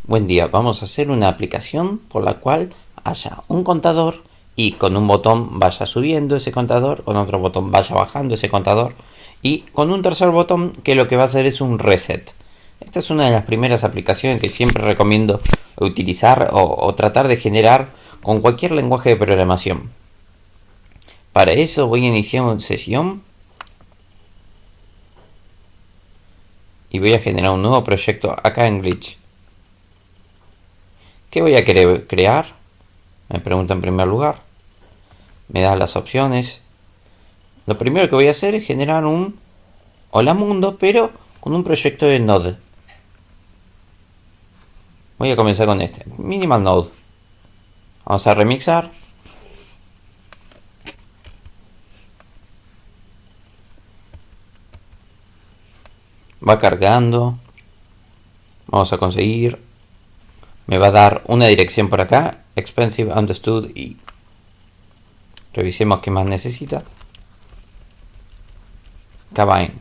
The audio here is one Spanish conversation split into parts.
Buen día, vamos a hacer una aplicación por la cual haya un contador y con un botón vaya subiendo ese contador, con otro botón vaya bajando ese contador y con un tercer botón que lo que va a hacer es un reset. Esta es una de las primeras aplicaciones que siempre recomiendo utilizar o tratar de generar con cualquier lenguaje de programación. Para eso voy a iniciar una sesión y voy a generar un nuevo proyecto acá en Glitch. ¿Qué voy a querer crear? Me pregunta en primer lugar. Me da las opciones. Lo primero que voy a hacer es generar un Hola Mundo, pero con un proyecto de Node. Voy a comenzar con este, Minimal Node. Vamos a remixar. Va cargando. Vamos a conseguir. Me va a dar una dirección por acá. Expensive, understood y revisemos qué más necesita. Cabine.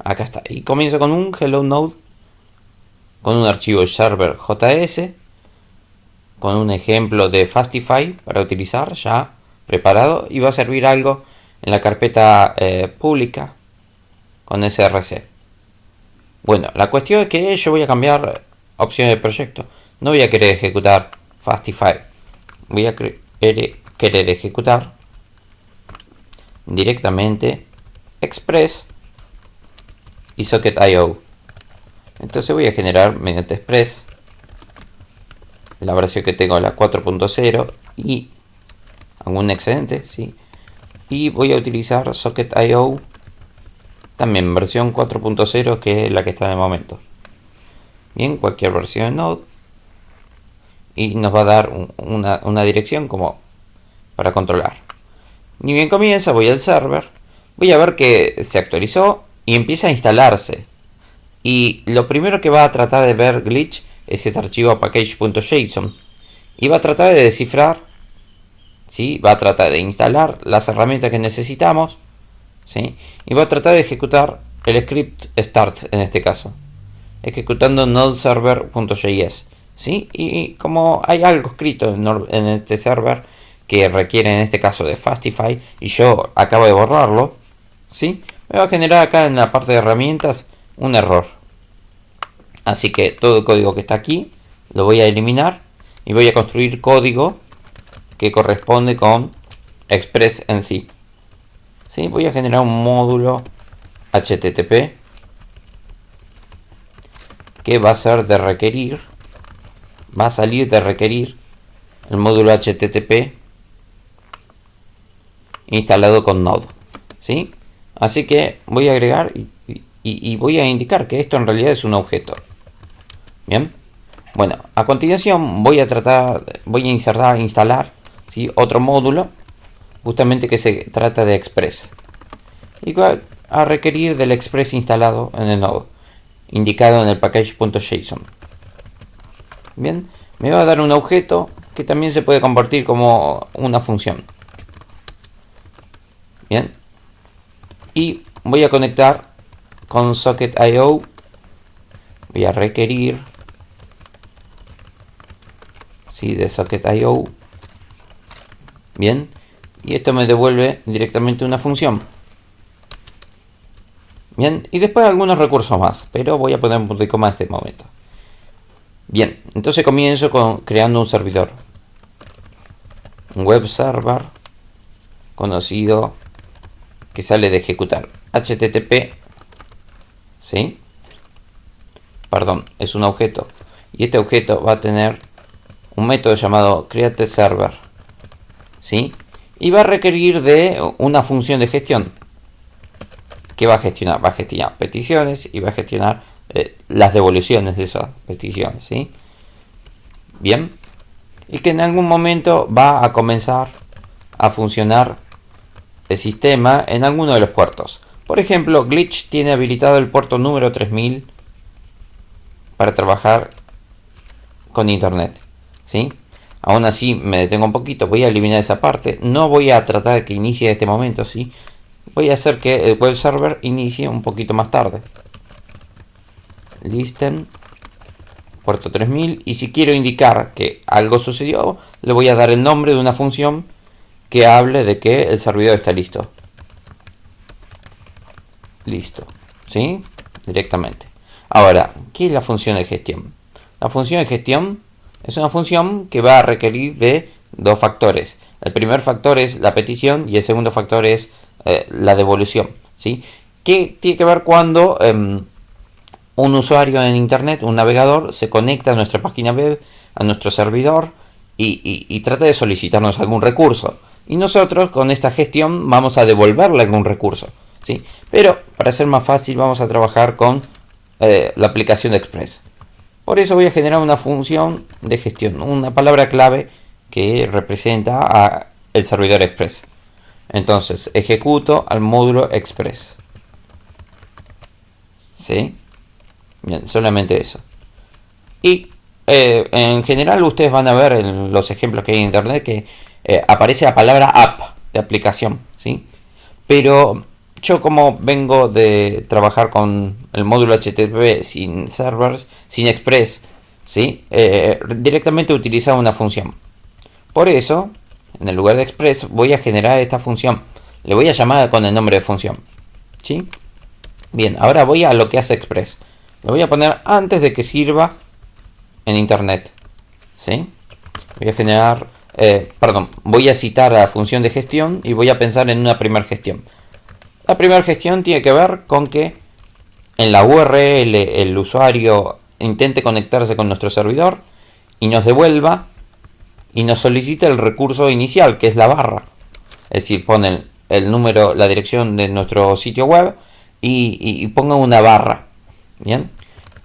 Acá está. Y comienzo con un Hello Node. Con un archivo server JS. Con un ejemplo de Fastify para utilizar ya preparado. Y va a servir algo en la carpeta pública con src. Bueno, la cuestión es que yo voy a cambiar opciones de proyecto. No voy a querer ejecutar Fastify. Voy a querer ejecutar directamente Express y Socket.io. Entonces voy a generar mediante Express la versión que tengo, la 4.0, y algún excedente, ¿sí? Y voy a utilizar Socket.io también versión 4.0, que es la que está en el momento. Bien, cualquier versión de Node. Y nos va a dar una dirección como para controlar. Ni bien comienza, voy al server. Voy a ver que se actualizó y empieza a instalarse. Y lo primero que va a tratar de ver Glitch es este archivo package.json. Y va a tratar de descifrar, ¿sí? Va a tratar de instalar las herramientas que necesitamos, ¿sí? Y va a tratar de ejecutar el script start en este caso, ejecutando nodeserver.js, ¿sí? Y como hay algo escrito en este server que requiere en este caso de Fastify y yo acabo de borrarlo, ¿sí? Me va a generar acá en la parte de herramientas un error. Así que todo el código que está aquí lo voy a eliminar y voy a construir código que corresponde con Express en sí. ¿Sí? Voy a generar un módulo HTTP que va a ser de requerir, va a salir de requerir el módulo HTTP instalado con Node, ¿sí? Así que voy a agregar y voy a indicar que esto en realidad es un objeto. Bien, bueno, a continuación voy a instalar, ¿sí? Otro módulo justamente que se trata de Express y va a requerir del Express instalado en el Node, indicado en el package.json. Bien, me va a dar un objeto que también se puede convertir como una función. Bien, y voy a conectar con Socket.io. Voy a requerir, ¿sí? De Socket.io. Bien, y esto me devuelve directamente una función. Bien, y después algunos recursos más, pero voy a poner un punto y coma en este momento. Bien, entonces comienzo creando un servidor, un web server conocido que sale de ejecutar HTTP, ¿sí? Perdón, es un objeto y este objeto va a tener un método llamado createServer, ¿sí? Y va a requerir de una función de gestión que va a gestionar peticiones y va a gestionar las devoluciones de esas peticiones, ¿sí? Bien, y que en algún momento va a comenzar a funcionar el sistema en alguno de los puertos. Por ejemplo, Glitch tiene habilitado el puerto número 3000 para trabajar con internet, ¿sí? Aún así me detengo un poquito, voy a eliminar esa parte, no voy a tratar de que inicie en este momento, ¿sí? Voy a hacer que el web server inicie un poquito más tarde. Listen puerto 3000, y si quiero indicar que algo sucedió, le voy a dar el nombre de una función que hable de que el servidor está listo. Listo, ¿sí? Directamente. Ahora, ¿qué es la función de gestión? La función de gestión es una función que va a requerir de dos factores. El primer factor es la petición y el segundo factor es la devolución, ¿sí? ¿Qué tiene que ver cuando un usuario en internet, un navegador, se conecta a nuestra página web, a nuestro servidor y trata de solicitarnos algún recurso? Y nosotros con esta gestión vamos a devolverle algún recurso, ¿sí? Pero para ser más fácil vamos a trabajar con la aplicación de Express. Por eso voy a generar una función de gestión, una palabra clave que representa a el servidor Express. Entonces ejecuto al módulo Express. ¿Sí? Bien, solamente eso. Y en general ustedes van a ver en los ejemplos que hay en internet que aparece la palabra app de aplicación, ¿sí? Pero yo, como vengo de trabajar con el módulo HTTP sin servers, sin Express, ¿sí? Directamente utilizaba una función. Por eso, en el lugar de Express, voy a generar esta función. Le voy a llamar con el nombre de función, ¿sí? Bien, ahora voy a lo que hace Express. Lo voy a poner antes de que sirva en internet, ¿sí? Voy a generar, voy a citar a la función de gestión y voy a pensar en una primera gestión. La primera gestión tiene que ver con que en la URL el usuario intente conectarse con nuestro servidor y nos devuelva y nos solicita el recurso inicial, que es la barra. Es decir, ponen el número, la dirección de nuestro sitio web y pongan una barra. Bien.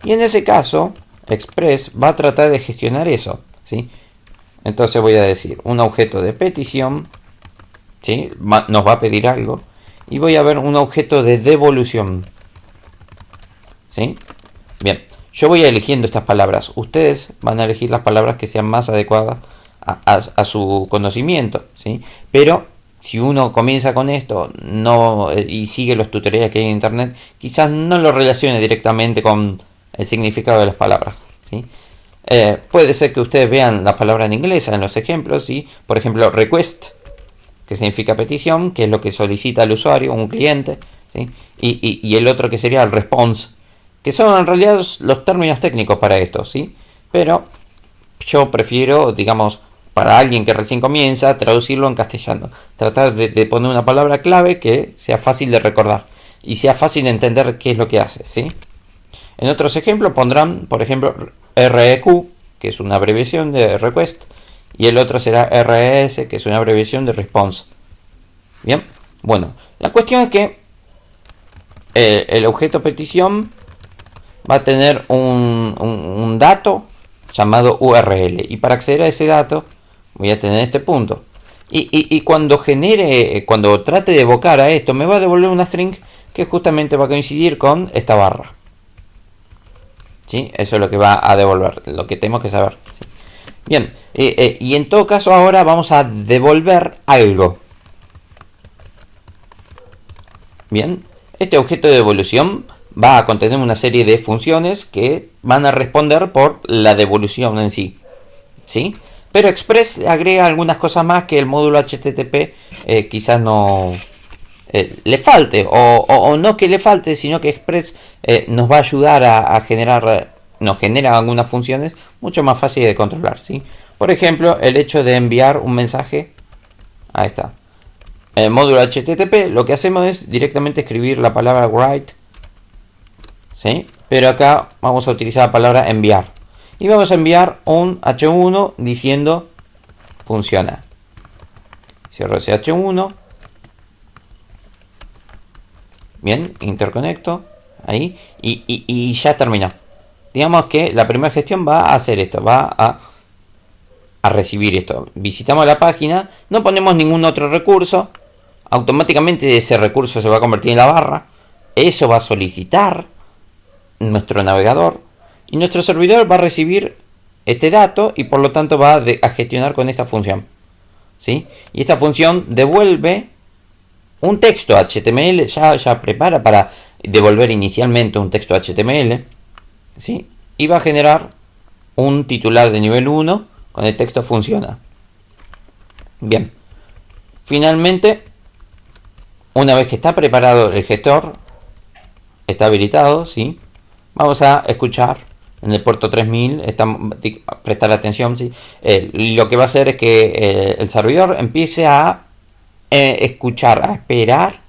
Y en ese caso, Express va a tratar de gestionar eso, ¿sí? Entonces voy a decir un objeto de petición, ¿sí? Nos va a pedir algo. Y voy a ver un objeto de devolución, ¿sí? Bien, yo voy eligiendo estas palabras. Ustedes van a elegir las palabras que sean más adecuadas a su conocimiento, ¿sí? Pero si uno comienza con esto y sigue los tutoriales que hay en internet, quizás no lo relacione directamente con el significado de las palabras, ¿sí? Puede ser que ustedes vean la palabra en inglés en los ejemplos, ¿sí? Por ejemplo, request, que significa petición, que es lo que solicita el usuario, un cliente, ¿sí? Y el otro que sería el response, que son en realidad los términos técnicos para esto, ¿sí? Pero yo prefiero, digamos, para alguien que recién comienza, traducirlo en castellano. Tratar de poner una palabra clave que sea fácil de recordar y sea fácil de entender qué es lo que hace, ¿sí? En otros ejemplos pondrán, por ejemplo, REQ, que es una abreviación de request, y el otro será RES, que es una abreviación de response. Bien, bueno, la cuestión es que el objeto petición va a tener un dato llamado URL, y para acceder a ese dato voy a tener este punto. Y cuando trate de evocar a esto, me va a devolver una string que justamente va a coincidir con esta barra, ¿sí? Eso es lo que va a devolver, lo que tenemos que saber, ¿sí? Bien, y en todo caso ahora vamos a devolver algo. Bien, este objeto de devolución va a contener una serie de funciones que van a responder por la devolución en sí, ¿sí? Pero Express agrega algunas cosas más que el módulo HTTP quizás no le falte, o no que le falte, sino que Express nos va a ayudar a generar, nos genera algunas funciones mucho más fáciles de controlar, ¿sí? Por ejemplo, el hecho de enviar un mensaje. Ahí está. En el módulo HTTP lo que hacemos es directamente escribir la palabra write, ¿sí? Pero acá vamos a utilizar la palabra enviar. Y vamos a enviar un H1 diciendo funciona. Cierro ese H1. Bien, interconecto. Ahí. Y ya terminó. Digamos que la primera gestión va a hacer esto. Va a recibir esto. Visitamos la página. No ponemos ningún otro recurso. Automáticamente ese recurso se va a convertir en la barra. Eso va a solicitar nuestro navegador. Y nuestro servidor va a recibir este dato y por lo tanto va a gestionar con esta función, ¿sí? Y esta función devuelve un texto HTML, ya prepara para devolver inicialmente un texto HTML, ¿sí? Y va a generar un titular de nivel 1 con el texto funciona. Bien. Finalmente, una vez que está preparado el gestor, está habilitado, ¿sí? Vamos a escuchar en el puerto 3000, prestar atención, ¿sí? Lo que va a hacer es que el servidor empiece a escuchar, a esperar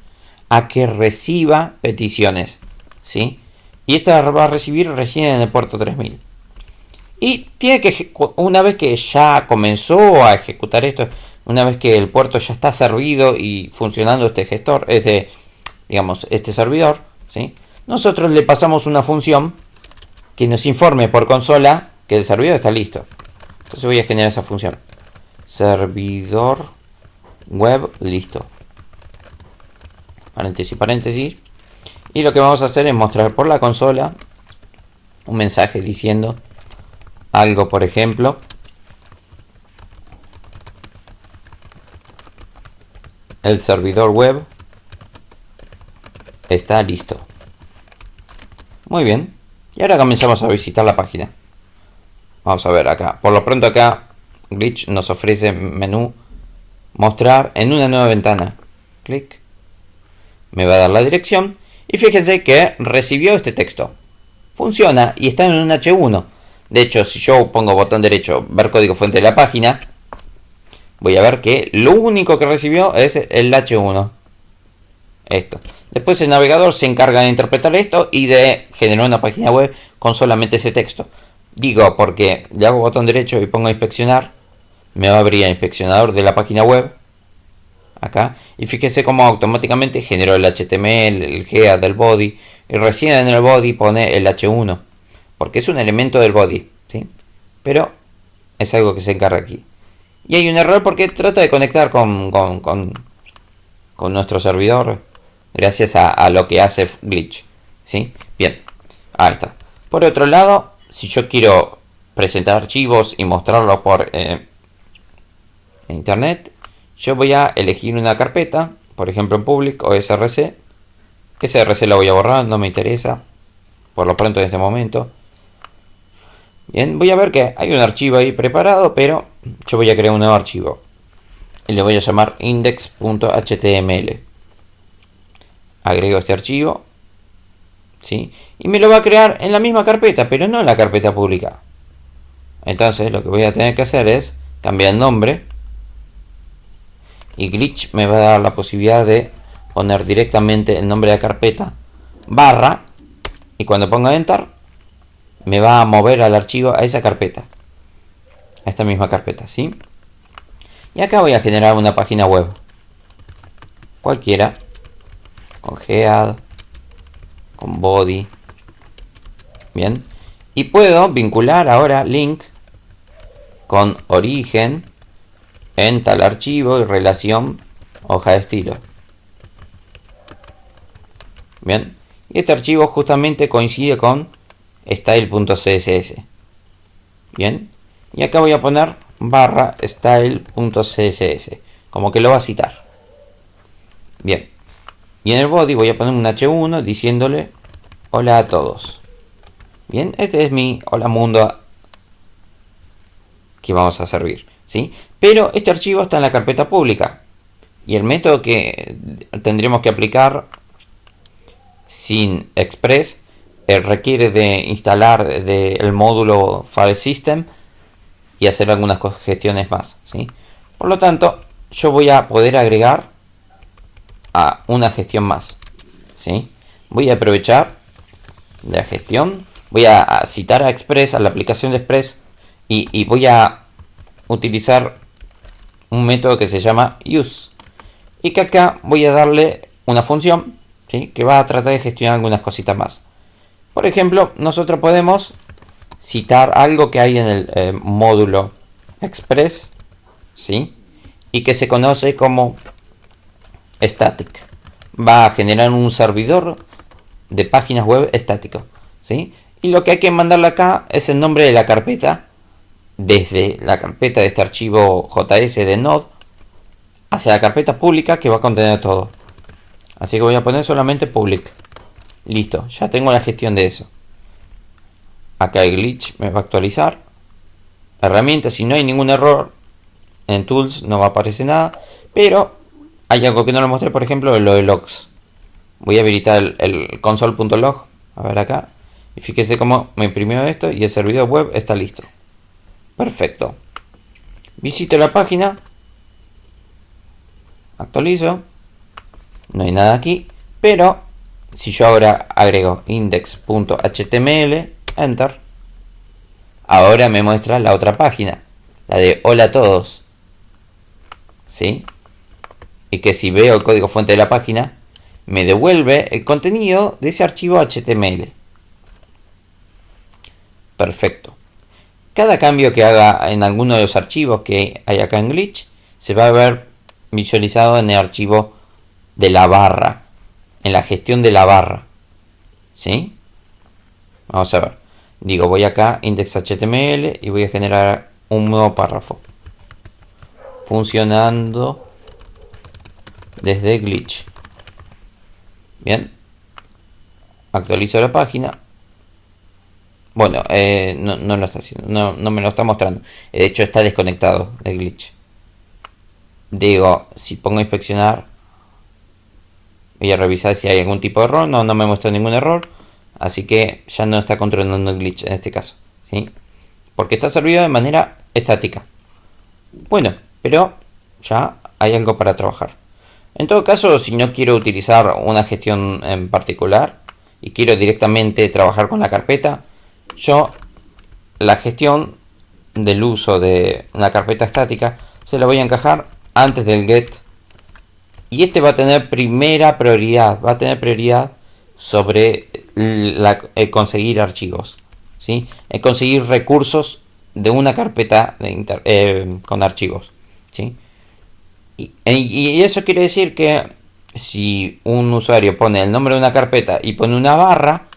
a que reciba peticiones, ¿sí? Y esta va a recibir recién en el puerto 3000. Y tiene que, una vez que ya comenzó a ejecutar esto, una vez que el puerto ya está servido y funcionando este gestor, este servidor, ¿sí? Nosotros le pasamos una función que nos informe por consola que el servidor está listo. Entonces voy a generar esa función. Servidor web listo. Paréntesis, paréntesis. Y lo que vamos a hacer es mostrar por la consola un mensaje diciendo algo, por ejemplo. El servidor web está listo. Muy bien. Y ahora comenzamos a visitar la página. Vamos a ver acá. Por lo pronto acá Glitch nos ofrece menú mostrar en una nueva ventana. Clic. Me va a dar la dirección. Y fíjense que recibió este texto. Funciona y está en un H1. De hecho, si yo pongo botón derecho, ver código fuente de la página, voy a ver que lo único que recibió es el H1. Esto. Después el navegador se encarga de interpretar esto y de generar una página web con solamente ese texto. Digo, porque le hago botón derecho y pongo inspeccionar, me va a abrir el inspeccionador de la página web. Acá. Y fíjese cómo automáticamente generó el HTML, el head del body. Y recién en el body pone el H1. Porque es un elemento del body, ¿sí? Pero es algo que se encarga aquí. Y hay un error porque trata de conectar con nuestro servidor. Gracias a lo que hace Glitch, ¿sí? Bien, ahí está. Por otro lado, si yo quiero presentar archivos y mostrarlos por internet, yo voy a elegir una carpeta, por ejemplo en public o src. Src lo voy a borrar, no me interesa, por lo pronto en este momento. Bien, voy a ver que hay un archivo ahí preparado, pero yo voy a crear un nuevo archivo. Y le voy a llamar index.html. Agrego este archivo, ¿sí? Y me lo va a crear en la misma carpeta, pero no en la carpeta pública. Entonces lo que voy a tener que hacer es cambiar el nombre. Y Glitch me va a dar la posibilidad de poner directamente el nombre de la carpeta barra. Y cuando ponga enter, me va a mover al archivo a esa carpeta. A esta misma carpeta, ¿sí? Y acá voy a generar una página web. Cualquiera. Con head, con body. Bien. Y puedo vincular ahora link con origen en tal archivo y relación hoja de estilo. Bien. Y este archivo justamente coincide con style.css. Bien. Y acá voy a poner barra style.css. Como que lo va a citar. Bien. Y en el body voy a poner un H1 diciéndole hola a todos. Bien, este es mi hola mundo que vamos a servir, ¿sí? Pero este archivo está en la carpeta pública. Y el método que tendremos que aplicar sin Express requiere de instalar el módulo File System y hacer algunas gestiones más, ¿sí? Por lo tanto, yo voy a poder agregar a una gestión más, ¿sí? Voy a aprovechar de la gestión, voy a citar a Express, a la aplicación de Express, y voy a utilizar un método que se llama use, y que acá voy a darle una función, ¿sí? Que va a tratar de gestionar algunas cositas más. Por ejemplo, nosotros podemos citar algo que hay en el módulo Express, ¿sí? Y que se conoce como static. Va a generar un servidor de páginas web estático, ¿sí? Y lo que hay que mandarle acá es el nombre de la carpeta, desde la carpeta de este archivo JS de Node hacia la carpeta pública que va a contener todo. Así que voy a poner solamente public. Listo, ya tengo la gestión de eso. Acá el Glitch me va a actualizar. herramientas, si no hay ningún error, en Tools no va a aparecer nada, pero hay algo que no lo mostré, por ejemplo, lo de logs. Voy a habilitar el console.log, a ver acá, y fíjese cómo me imprimió esto y el servidor web está listo. Perfecto. Visito la página, actualizo, no hay nada aquí, pero si yo ahora agrego index.html, enter, ahora me muestra la otra página, la de hola a todos, ¿sí? Y que si veo el código fuente de la página, me devuelve el contenido de ese archivo HTML. Perfecto. Cada cambio que haga en alguno de los archivos que hay acá en Glitch se va a ver visualizado en el archivo de la barra, en la gestión de la barra, ¿sí? Vamos a ver. Digo, voy acá, index.html, y voy a generar un nuevo párrafo. Funcionando desde Glitch. Bien. Actualizo la página. Bueno, no lo está haciendo. No me lo está mostrando. De hecho, está desconectado de Glitch. Digo, si pongo a inspeccionar, voy a revisar si hay algún tipo de error. No me muestra ningún error. Así que ya no está controlando el glitch en este caso, ¿sí? Porque está servido de manera estática. Bueno, pero ya hay algo para trabajar. En todo caso, si no quiero utilizar una gestión en particular y quiero directamente trabajar con la carpeta, yo la gestión del uso de una carpeta estática se la voy a encajar antes del get. Y este va a tener primera prioridad. Va a tener prioridad sobre el conseguir archivos, ¿sí? El conseguir recursos de una carpeta con archivos, ¿sí? Y eso quiere decir que si un usuario pone el nombre de una carpeta y pone una barra,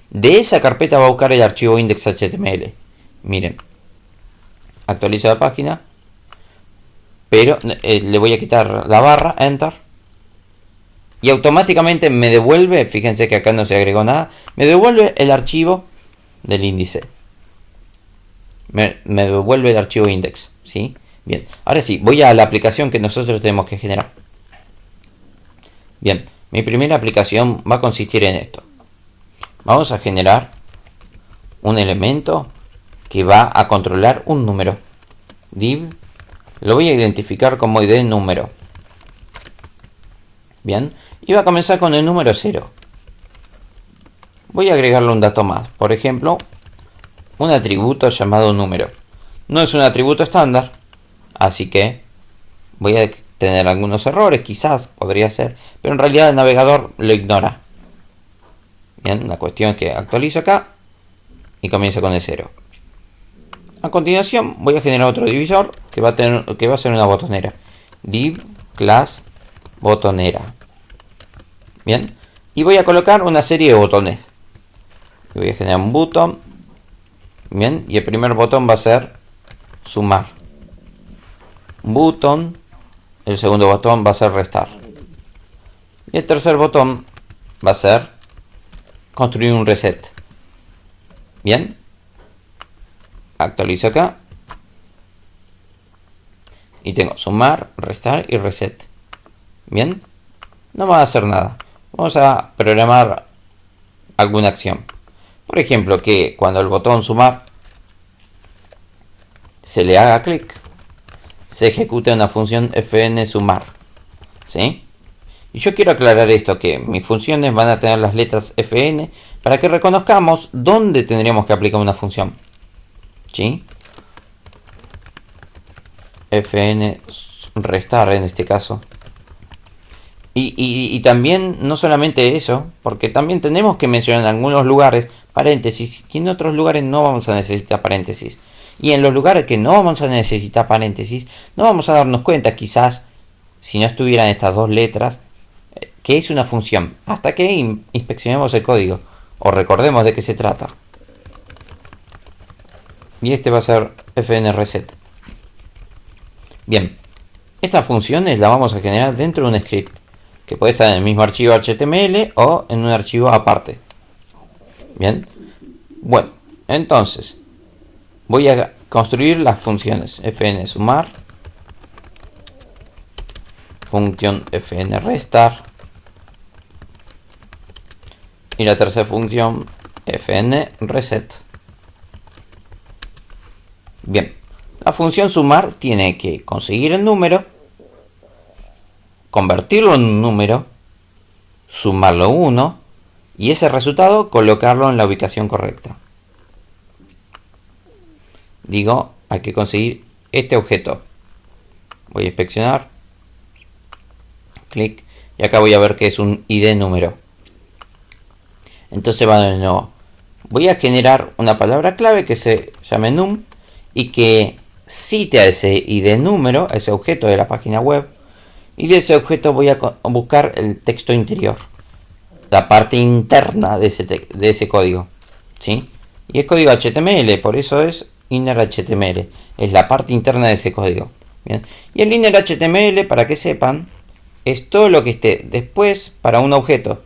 de esa carpeta va a buscar el archivo index.html. Miren, actualizo la página, pero le voy a quitar la barra, enter, y automáticamente me devuelve, fíjense que acá no se agregó nada, me devuelve el archivo del índice. Me devuelve el archivo index, ¿sí? Bien, ahora sí, voy a la aplicación que nosotros tenemos que generar. Bien, mi primera aplicación va a consistir en esto. Vamos a generar un elemento que va a controlar un número. Div, lo voy a identificar como id número. Bien, y va a comenzar con el número 0. Voy a agregarle un dato más, por ejemplo, un atributo llamado número. No es un atributo estándar, así que voy a tener algunos errores, quizás podría ser, pero en realidad el navegador lo ignora. Bien, la cuestión es que actualizo acá y comienzo con el 0. A continuación voy a generar otro divisor que va a ser una botonera. Div class botonera. Bien, y voy a colocar una serie de botones. Voy a generar un botón. Bien, y el primer botón va a ser sumar. Botón. El segundo botón va a ser restar. Y el tercer botón va a ser construir un reset. Bien. Actualizo acá. Y tengo sumar, restar y reset. Bien. No va a hacer nada. Vamos a programar alguna acción. Por ejemplo, que cuando el botón sumar se le haga clic, se ejecute una función fn sumar, ¿sí? Y yo quiero aclarar esto, que mis funciones van a tener las letras fn para que reconozcamos dónde tendríamos que aplicar una función, ¿sí? Fn restar en este caso. Y también no solamente eso, porque también tenemos que mencionar en algunos lugares paréntesis, y en otros lugares no vamos a necesitar paréntesis. Y en los lugares que no vamos a necesitar paréntesis, no vamos a darnos cuenta, quizás, si no estuvieran estas dos letras, que es una función, hasta que inspeccionemos el código, o recordemos de qué se trata. Y este va a ser fn reset. Bien, estas funciones las vamos a generar dentro de un script, que puede estar en el mismo archivo HTML o en un archivo aparte. Bien, bueno, entonces voy a construir las funciones fn sumar, función fn restar y la tercera función fn reset. Bien, la función sumar tiene que conseguir el número, convertirlo en un número, sumarlo 1 y ese resultado colocarlo en la ubicación correcta. Digo, hay que conseguir este objeto. Voy a inspeccionar, clic, y acá voy a ver que es un id número. Entonces va de nuevo. Voy a generar una palabra clave que se llame num y que cite a ese id número, ese objeto de la página web, y de ese objeto voy a buscar el texto interior, la parte interna de ese código, ¿sí? Y es código HTML, por eso es inner HTML, es la parte interna de ese código. Bien. Y el inner HTML, para que sepan, es todo lo que esté después para un objeto,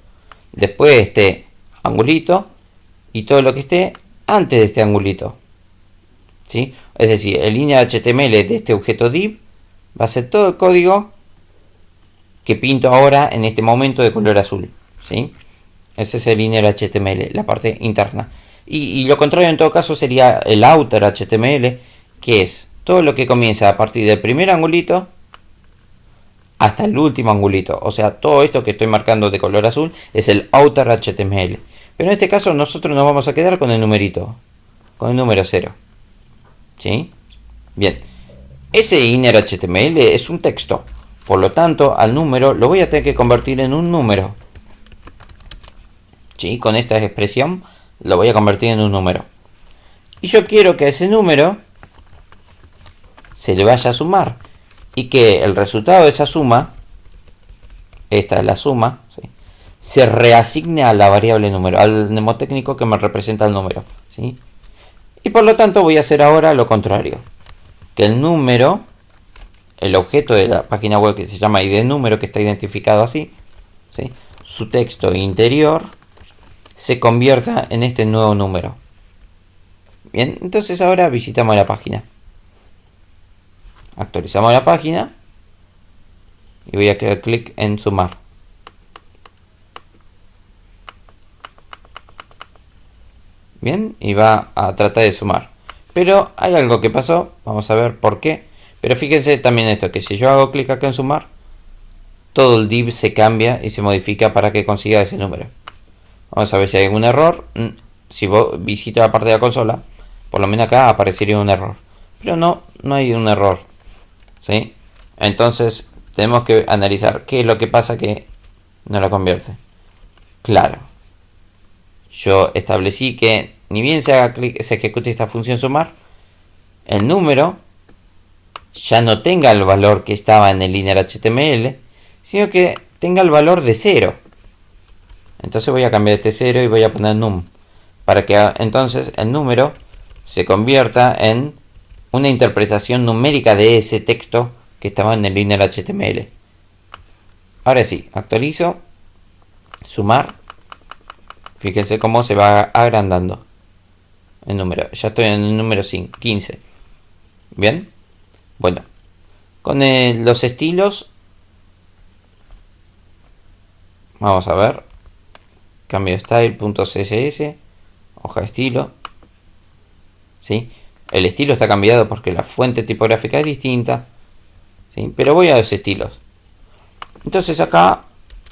después de este angulito, y todo lo que esté antes de este angulito, ¿sí? Es decir, el inner HTML de este objeto div va a ser todo el código que pinto ahora en este momento de color azul, ¿sí? Ese es el inner HTML, la parte interna. Y lo contrario en todo caso sería el outer HTML, que es todo lo que comienza a partir del primer angulito hasta el último angulito. O sea, todo esto que estoy marcando de color azul es el outer HTML. Pero en este caso nosotros nos vamos a quedar con el numerito, con el número 0. ¿Sí? Bien. Ese inner HTML es un texto. Por lo tanto, al número lo voy a tener que convertir en un número. ¿Sí? Con esta expresión lo voy a convertir en un número. Y yo quiero que a ese número se le vaya a sumar. Y que el resultado de esa suma, esta es la suma, ¿sí?, se reasigne a la variable número, al mnemotécnico que me representa el número, ¿sí? Y por lo tanto voy a hacer ahora lo contrario. Que el número, el objeto de la página web que se llama id número, que está identificado así, ¿sí?, su texto interior se convierta en este nuevo número. Bien, entonces ahora visitamos la página. Actualizamos la página y voy a hacer clic en sumar. Bien, y va a tratar de sumar. Pero hay algo que pasó, vamos a ver por qué. Pero fíjense también esto, que si yo hago clic acá en sumar, todo el div se cambia y se modifica para que consiga ese número. Vamos a ver si hay algún error. Si visito la parte de la consola, por lo menos acá aparecería un error. Pero no hay un error, ¿sí? Entonces tenemos que analizar qué es lo que pasa que no lo convierte. Claro, yo establecí que ni bien se ejecute esta función sumar, el número ya no tenga el valor que estaba en el inner HTML, sino que tenga el valor de 0. Entonces voy a cambiar este 0 y voy a poner num, para que entonces el número se convierta en una interpretación numérica de ese texto que estaba en el inner HTML. Ahora sí, actualizo, sumar. Fíjense cómo se va agrandando el número. Ya estoy en el número 15. Bien. Bueno, con los estilos, vamos a ver. Cambio de style.css, hoja de estilo. ¿Sí? El estilo está cambiado porque la fuente tipográfica es distinta, ¿sí? Pero voy a los estilos. Entonces acá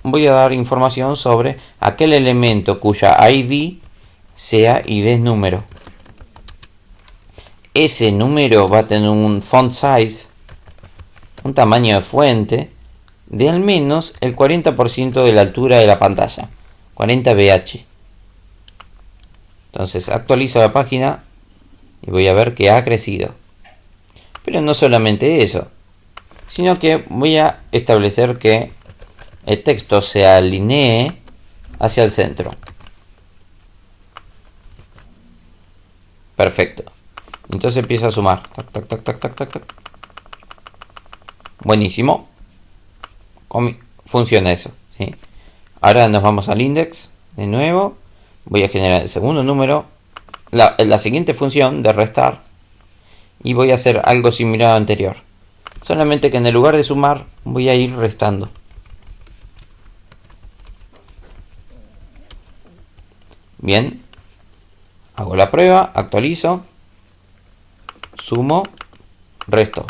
voy a dar información sobre aquel elemento cuya ID sea id número. Ese número va a tener un font size, un tamaño de fuente de al menos el 40% de la altura de la pantalla, 40 bh. Entonces actualizo la página y voy a ver que ha crecido. Pero no solamente eso, sino que voy a establecer que el texto se alinee hacia el centro. Perfecto. Entonces empiezo a sumar. Tac, tac, tac, tac, tac, tac, tac. Buenísimo. Funciona eso, ¿sí? Ahora nos vamos al index de nuevo. Voy a generar el segundo número. La siguiente función de restar. y voy a hacer algo similar a anterior. Solamente que en el lugar de sumar voy a ir restando. Bien. Hago la prueba, actualizo, sumo, resto.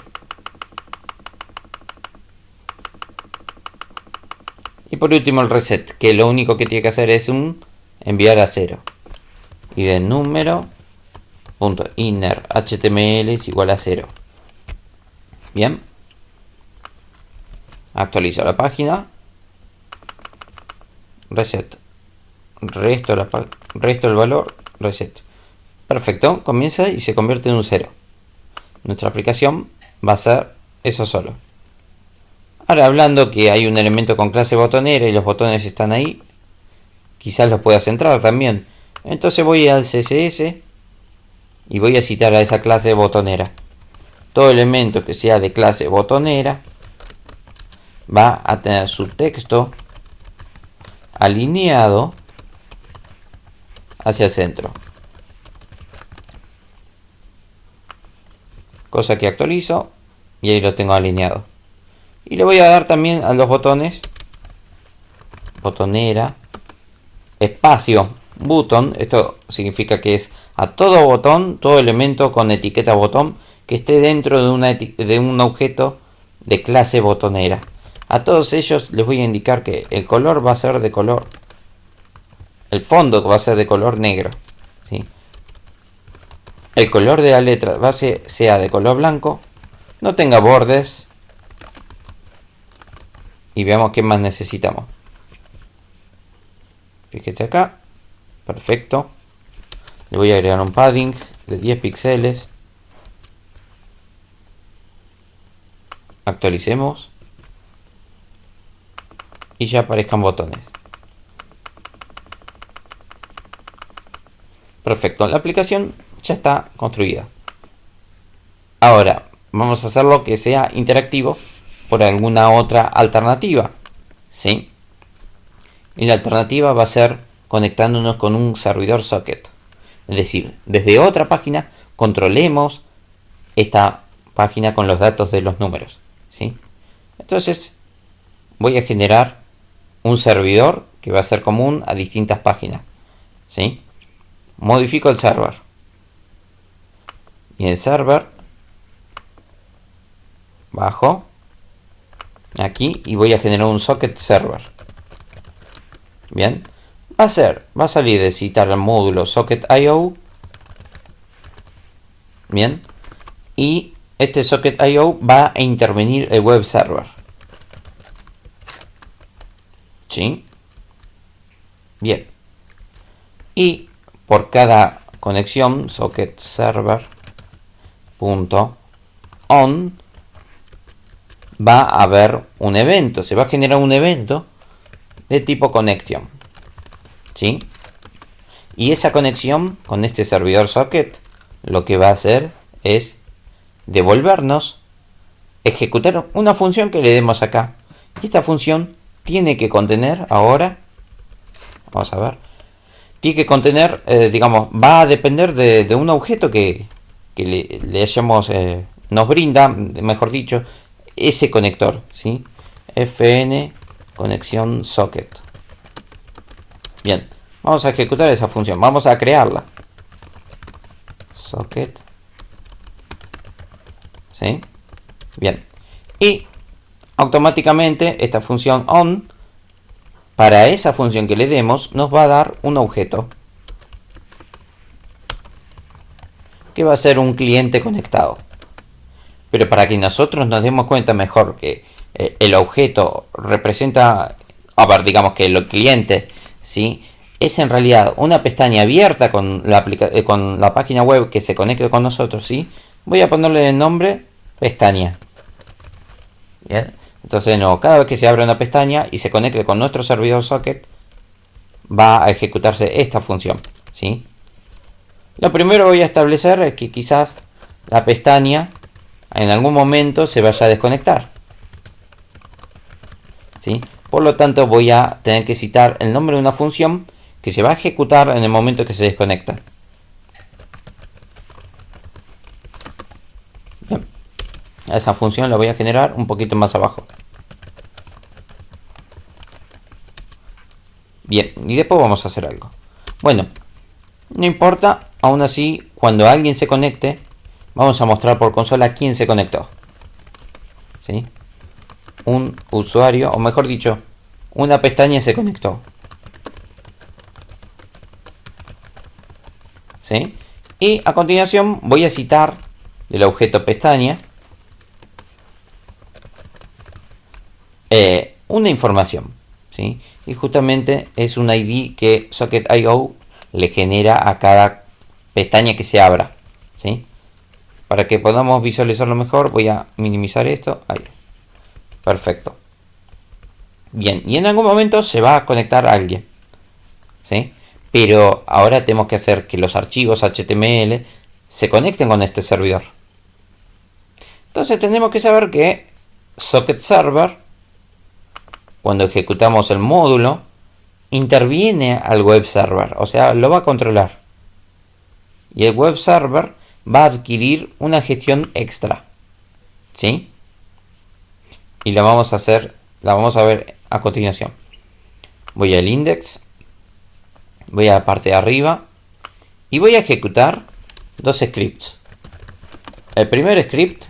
Y por último el reset, que lo único que tiene que hacer es enviar a 0. Y de número punto inner html es igual a 0. Bien. Actualizo la página. Reset. Resto el valor. Reset. Perfecto. Comienza y se convierte en un 0. Nuestra aplicación va a ser eso solo. Ahora, hablando que hay un elemento con clase botonera y los botones están ahí, quizás los pueda centrar también. Entonces voy al CSS y voy a citar a esa clase botonera. Todo elemento que sea de clase botonera va a tener su texto alineado hacia el centro. Cosa que actualizo y ahí lo tengo alineado. Y le voy a dar también a los botones botonera espacio button. Esto significa que es a todo botón, todo elemento con etiqueta botón que esté dentro de un objeto de clase botonera. A todos ellos les voy a indicar que el color va a ser de color, el fondo va a ser de color negro, ¿sí? El color de la letra base sea de color blanco, no tenga bordes. Y veamos qué más necesitamos. Fíjense acá. Perfecto. Le voy a agregar un padding de 10 píxeles. Actualicemos. Y ya aparezcan botones. Perfecto. La aplicación ya está construida. Ahora vamos a hacerlo que sea interactivo por alguna otra alternativa, ¿sí? Y la alternativa va a ser conectándonos con un servidor socket. Es decir, desde otra página controlemos esta página con los datos de los números, ¿sí? Entonces voy a generar un servidor que va a ser común a distintas páginas, ¿sí? Modifico el server. Y el server bajo aquí y voy a generar un socket server. Bien, va a salir de citar el módulo socket.io. Bien, y este socket.io va a intervenir el web server. ¿Sí? Bien, y por cada conexión socket server .on va a haber un evento, se va a generar un evento de tipo connection, ¿sí? Y esa conexión con este servidor socket lo que va a hacer es devolvernos, ejecutar una función que le demos acá. Y esta función tiene que contener ahora, vamos a ver, tiene que contener, digamos, va a depender de un objeto que le hayamos, nos brinda, mejor dicho, ese conector, ¿sí? fn conexión socket. Bien, vamos a ejecutar esa función, vamos a crearla. Socket, ¿sí? Bien, y automáticamente esta función on, para esa función que le demos, nos va a dar un objeto que va a ser un cliente conectado. Pero para que nosotros nos demos cuenta mejor que el objeto representa, a ver, digamos que el cliente, ¿sí? Es en realidad una pestaña abierta con la página web que se conecte con nosotros, ¿sí? Voy a ponerle el nombre pestaña. Bien. Entonces, de nuevo, cada vez que se abre una pestaña y se conecte con nuestro servidor socket, va a ejecutarse esta función, ¿sí? Lo primero que voy a establecer es que quizás la pestaña en algún momento se vaya a desconectar, ¿sí? Por lo tanto, voy a tener que citar el nombre de una función que se va a ejecutar en el momento que se desconecta. Bien. Esa función la voy a generar un poquito más abajo. Bien, y después vamos a hacer algo. Bueno, no importa, aún así, cuando alguien se conecte, vamos a mostrar por consola quién se conectó. ¿Sí? Un usuario, o mejor dicho, una pestaña se conectó. ¿Sí? Y a continuación voy a citar del objeto pestaña una información. ¿Sí? Y justamente es un ID que Socket.io le genera a cada pestaña que se abra. ¿Sí? Para que podamos visualizarlo mejor, voy a minimizar esto. Ahí. Perfecto. Bien, y en algún momento se va a conectar a alguien. ¿Sí? Pero ahora tenemos que hacer que los archivos HTML se conecten con este servidor. Entonces tenemos que saber que Socket Server, cuando ejecutamos el módulo, interviene al web server, o sea, lo va a controlar. Y el web server va a adquirir una gestión extra. ¿Sí? Y la vamos a ver a continuación. Voy al index, voy a la parte de arriba y voy a ejecutar dos scripts. El primer script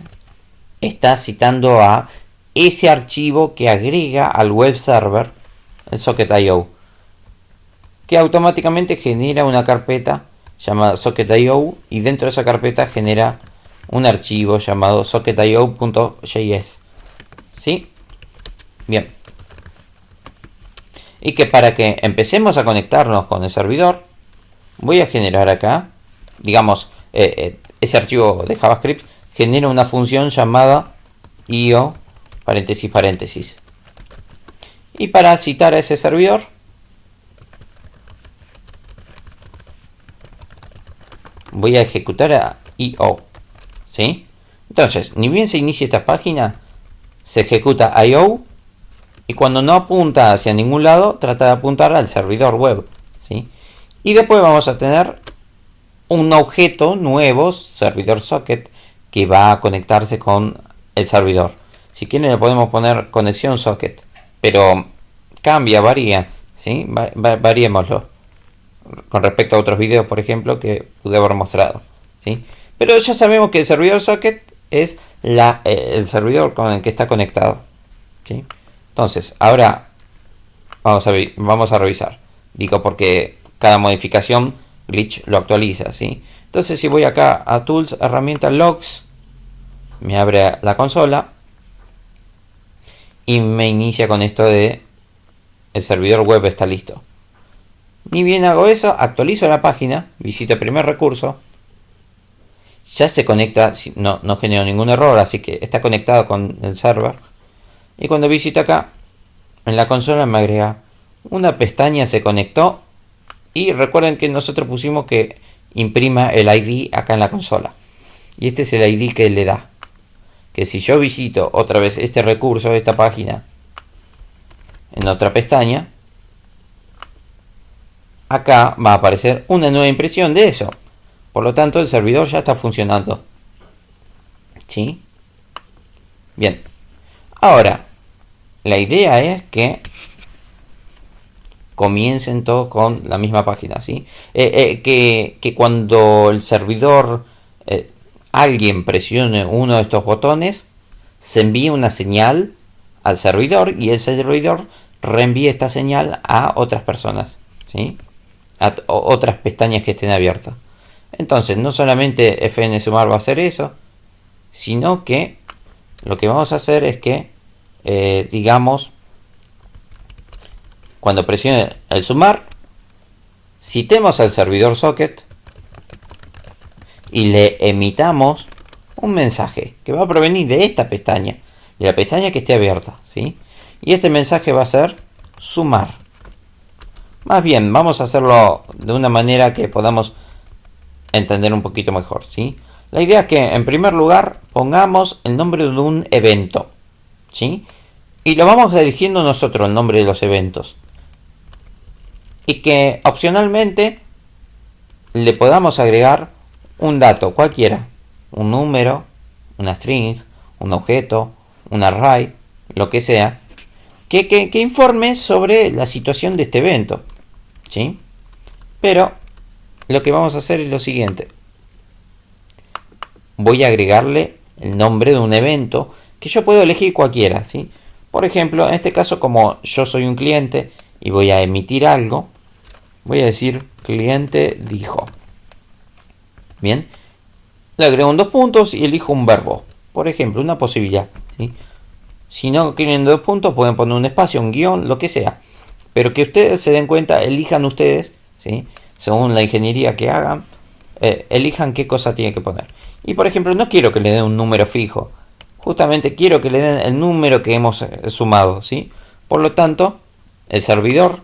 está citando a ese archivo que agrega al web server el Socket.io, que automáticamente genera una carpeta llamada Socket.io y dentro de esa carpeta genera un archivo llamado socket.io.js. ¿Sí? Bien. Y que para que empecemos a conectarnos con el servidor, voy a generar acá, digamos, ese archivo de JavaScript genera una función llamada io paréntesis paréntesis. Y para citar a ese servidor, voy a ejecutar a io. ¿Sí? Entonces, ni bien se inicia esta página, se ejecuta io y cuando no apunta hacia ningún lado, trata de apuntar al servidor web. ¿Sí? Y después vamos a tener un objeto nuevo, servidor socket, que va a conectarse con el servidor. Si quieren le podemos poner conexión socket, pero cambia, varía. ¿Sí? Variémoslo con respecto a otros videos, por ejemplo, que pude haber mostrado. ¿Sí? Pero ya sabemos que el servidor socket es el servidor con el que está conectado. ¿Sí? Entonces, ahora vamos a revisar. Digo porque cada modificación Glitch lo actualiza. ¿Sí? Entonces, si voy acá a Tools, Herramientas, Logs, me abre la consola y me inicia con esto de el servidor web está listo. Ni bien hago eso, actualizo la página, visito el primer recurso, ya se conecta, no genero ningún error, así que está conectado con el server. Y cuando visito acá, en la consola me agrega una pestaña se conectó. Y recuerden que nosotros pusimos que imprima el ID acá en la consola. Y este es el ID que le da. Que si yo visito otra vez este recurso, esta página, en otra pestaña, acá va a aparecer una nueva impresión de eso. Por lo tanto, el servidor ya está funcionando. ¿Sí? Bien. Ahora, la idea es que comiencen todos con la misma página, ¿sí? Que cuando el servidor, alguien presione uno de estos botones, se envíe una señal al servidor y el servidor reenvíe esta señal a otras personas, ¿sí? A otras pestañas que estén abiertas. Entonces, no solamente fnsumar va a hacer eso, sino que lo que vamos a hacer es que, digamos, cuando presione el sumar, citemos al servidor socket y le emitamos un mensaje que va a provenir de esta pestaña, de la pestaña que esté abierta, ¿sí? Y este mensaje va a ser sumar. Más bien, vamos a hacerlo de una manera que podamos entender un poquito mejor, ¿sí? La idea es que en primer lugar pongamos el nombre de un evento, ¿sí? Y lo vamos eligiendo nosotros el nombre de los eventos. Y que opcionalmente le podamos agregar un dato cualquiera, un número, una string, un objeto, un array, lo que sea, que informe sobre la situación de este evento, ¿sí? Pero lo que vamos a hacer es lo siguiente. Voy a agregarle el nombre de un evento que yo puedo elegir cualquiera, ¿sí? Por ejemplo, en este caso, como yo soy un cliente y voy a emitir algo, voy a decir cliente dijo. Bien, le agrego un 2 puntos y elijo un verbo. Por ejemplo, una posibilidad, ¿sí? Si no quieren 2 puntos, pueden poner un espacio, un guión, lo que sea. Pero que ustedes se den cuenta, elijan ustedes, ¿sí? Según la ingeniería que hagan, elijan qué cosa tienen que poner. Y por ejemplo, no quiero que le den un número fijo. Justamente quiero que le den el número que hemos sumado, ¿sí? Por lo tanto, el servidor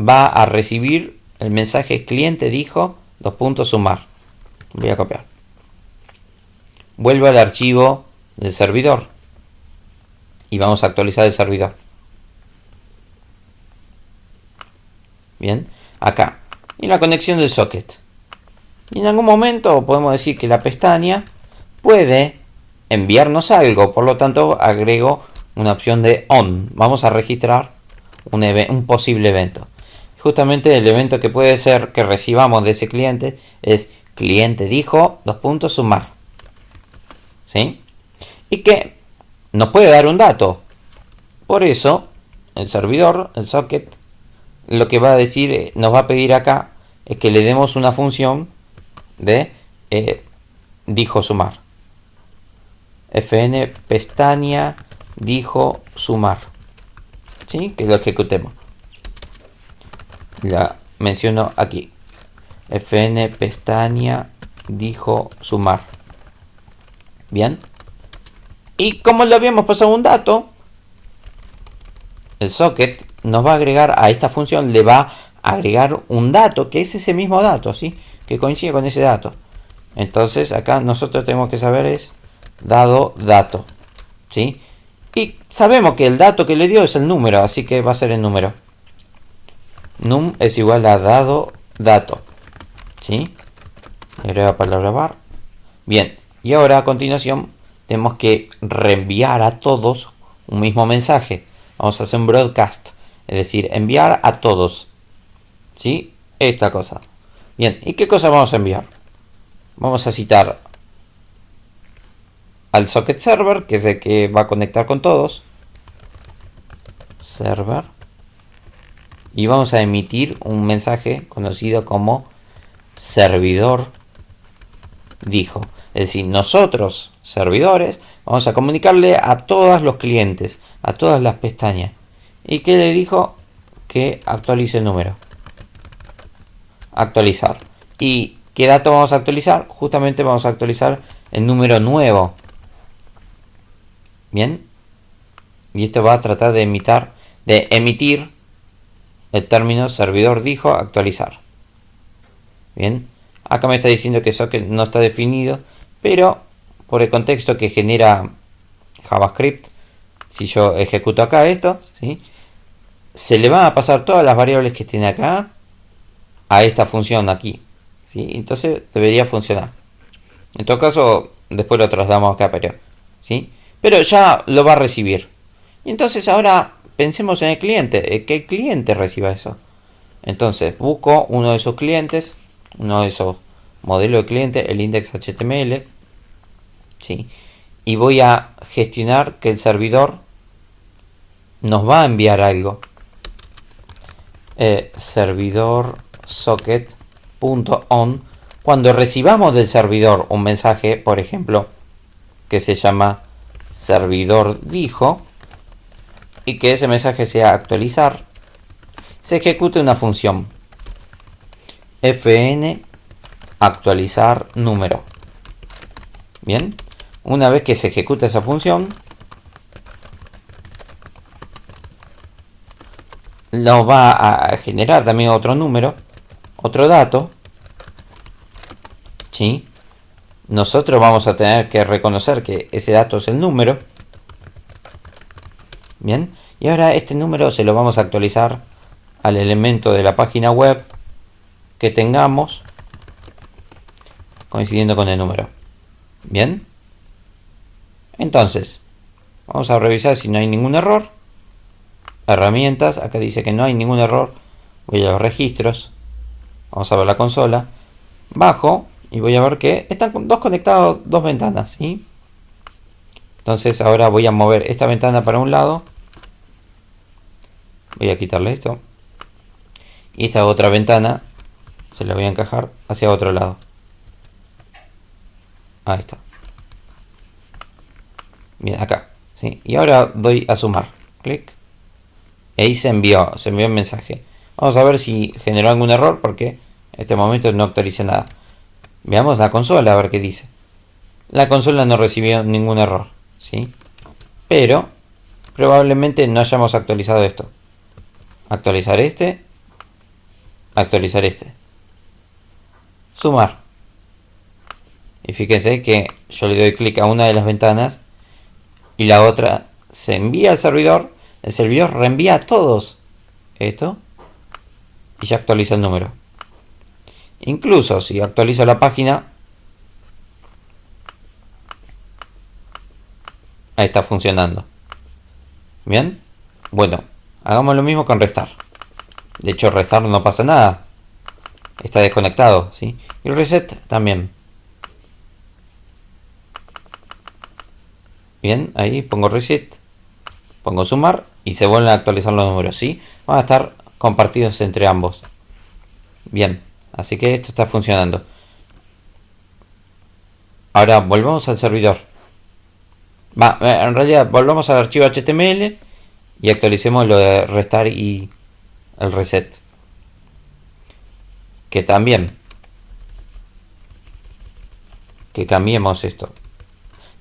va a recibir el mensaje cliente dijo, 2 puntos sumar. Voy a copiar. Vuelvo al archivo del servidor. Y vamos a actualizar el servidor. Bien, acá. Y la conexión del socket. Y en algún momento podemos decir que la pestaña puede enviarnos algo. Por lo tanto, agrego una opción de on. Vamos a registrar un posible evento. Justamente el evento que puede ser que recibamos de ese cliente es cliente dijo, 2 puntos sumar. ¿Sí? Y que nos puede dar un dato. Por eso, el servidor, el socket, lo que va a decir, nos va a pedir acá, es que le demos una función de dijo sumar. Fn pestaña dijo sumar. ¿Sí? Que lo ejecutemos. La menciono aquí. Fn pestaña dijo sumar. Bien. Y como le habíamos pasado un dato, el socket nos va a agregar a esta función, le va a agregar un dato que es ese mismo dato, ¿sí? Que coincide con ese dato. Entonces acá nosotros tenemos que saber es dado dato, ¿sí? Y sabemos que el dato que le dio es el número, así que va a ser el número. Num es igual a dado dato, ¿sí? Agrega la palabra var. Bien, y ahora a continuación tenemos que reenviar a todos un mismo mensaje. Vamos a hacer un broadcast, es decir, enviar a todos, ¿sí? Esta cosa. Bien, ¿y qué cosa vamos a enviar? Vamos a citar al socket server, que es el que va a conectar con todos. Server. Y vamos a emitir un mensaje conocido como servidor dijo. Es decir, nosotros, servidores, vamos a comunicarle a todos los clientes, a todas las pestañas. ¿Y qué le dijo? Que actualice el número. Actualizar. ¿Y qué dato vamos a actualizar? Justamente vamos a actualizar el número nuevo. Bien. Y esto va a tratar de emitir el término servidor dijo actualizar. Bien. Acá me está diciendo que socket no está definido, pero por el contexto que genera JavaScript, si yo ejecuto acá esto, ¿sí? Se le van a pasar todas las variables que tiene acá a esta función aquí, ¿sí? Entonces debería funcionar. En todo caso, después lo trasladamos acá, ¿sí? Pero ya lo va a recibir. Y entonces ahora pensemos en el cliente, que el cliente reciba eso. Entonces busco uno de esos clientes, uno de esos modelos de cliente, el index.html, ¿sí? Y voy a gestionar que el servidor nos va a enviar algo. Servidor socket.on. Cuando recibamos del servidor un mensaje, por ejemplo, que se llama servidor dijo, y que ese mensaje sea actualizar, se ejecute una función fn actualizar número. Bien, una vez que se ejecuta esa función, nos va a generar también otro número, otro dato, ¿sí? Nosotros vamos a tener que reconocer que ese dato es el número. Bien, y ahora este número se lo vamos a actualizar al elemento de la página web que tengamos coincidiendo con el número. Bien, Entonces, vamos a revisar si no hay ningún error. Herramientas, acá dice que no hay ningún error. Voy a los registros. Vamos a ver la consola. Bajo y voy a ver que están dos conectados, dos ventanas, ¿sí? Entonces ahora voy a mover esta ventana para un lado. Voy a quitarle esto. Y esta otra ventana se la voy a encajar hacia otro lado. Ahí está. Bien, acá, ¿sí? Y ahora doy a sumar. Clic. Y ahí se envió el mensaje. Vamos a ver si generó algún error porque en este momento no actualice nada. Veamos la consola a ver qué dice. La consola no recibió ningún error, ¿sí? Pero probablemente no hayamos actualizado esto. Actualizar este. Actualizar este. Sumar. Y fíjense que yo le doy clic a una de las ventanas y la otra se envía al servidor. El servidor reenvía a todos esto y ya actualiza el número. Incluso si actualizo la página, ahí está funcionando. Bien, bueno, hagamos lo mismo con restar. De hecho, restar no pasa nada, está desconectado, ¿sí? Y reset también. Bien, ahí pongo reset, pongo sumar y se vuelven a actualizar los números, ¿sí? Van a estar compartidos entre ambos. Bien, así que esto está funcionando. Ahora volvamos al servidor. En realidad volvamos al archivo HTML y actualicemos lo de restar y el reset. Que también. Que cambiemos esto.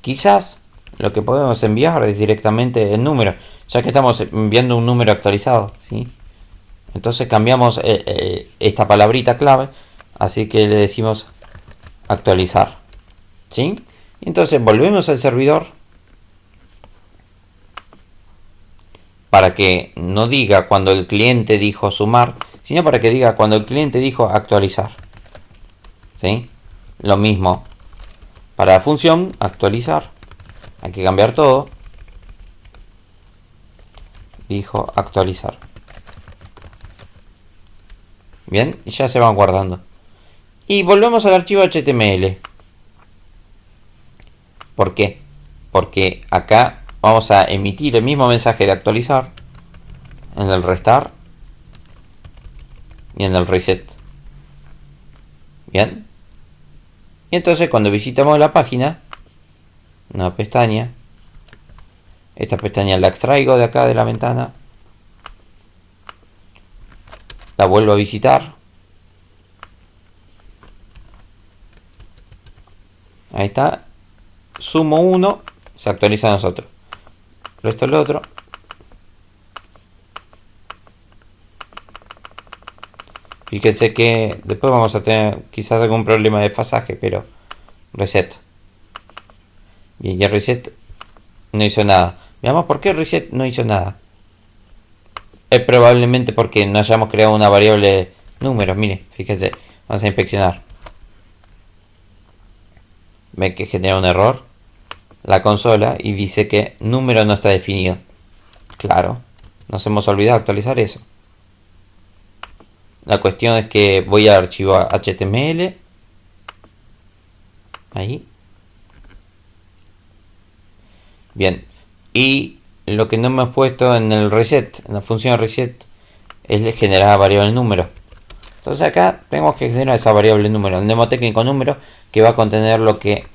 Quizás lo que podemos enviar es directamente el número, ya que estamos enviando un número actualizado, ¿sí? Entonces cambiamos esta palabrita clave, así que le decimos actualizar, ¿sí? Entonces volvemos al servidor para que no diga cuando el cliente dijo sumar, sino para que diga cuando el cliente dijo actualizar, ¿sí? Lo mismo para la función actualizar, hay que cambiar todo. Dijo actualizar. Bien, ya se van guardando. Y volvemos al archivo HTML. ¿Por qué? Porque acá vamos a emitir el mismo mensaje de actualizar en el restar y en el reset. Bien. Y entonces cuando visitamos la página, una pestaña, esta pestaña la extraigo de acá de la ventana, la vuelvo a visitar, ahí está, sumo 1, se actualiza a nosotros, resto el otro, fíjense que después vamos a tener quizás algún problema de desfasaje, pero reset. Bien, y el reset no hizo nada. Veamos por qué el reset no hizo nada. Es probablemente porque no hayamos creado una variable número. Mire, fíjense, vamos a inspeccionar. Ve que genera un error la consola y dice que número no está definido. Claro, nos hemos olvidado actualizar eso. La cuestión es que voy al archivo HTML. Ahí. Bien. Y lo que no hemos puesto en el reset, en la función reset, es generar variable número. Entonces acá tenemos que generar esa variable número, el mnemotécnico número que va a contener lo que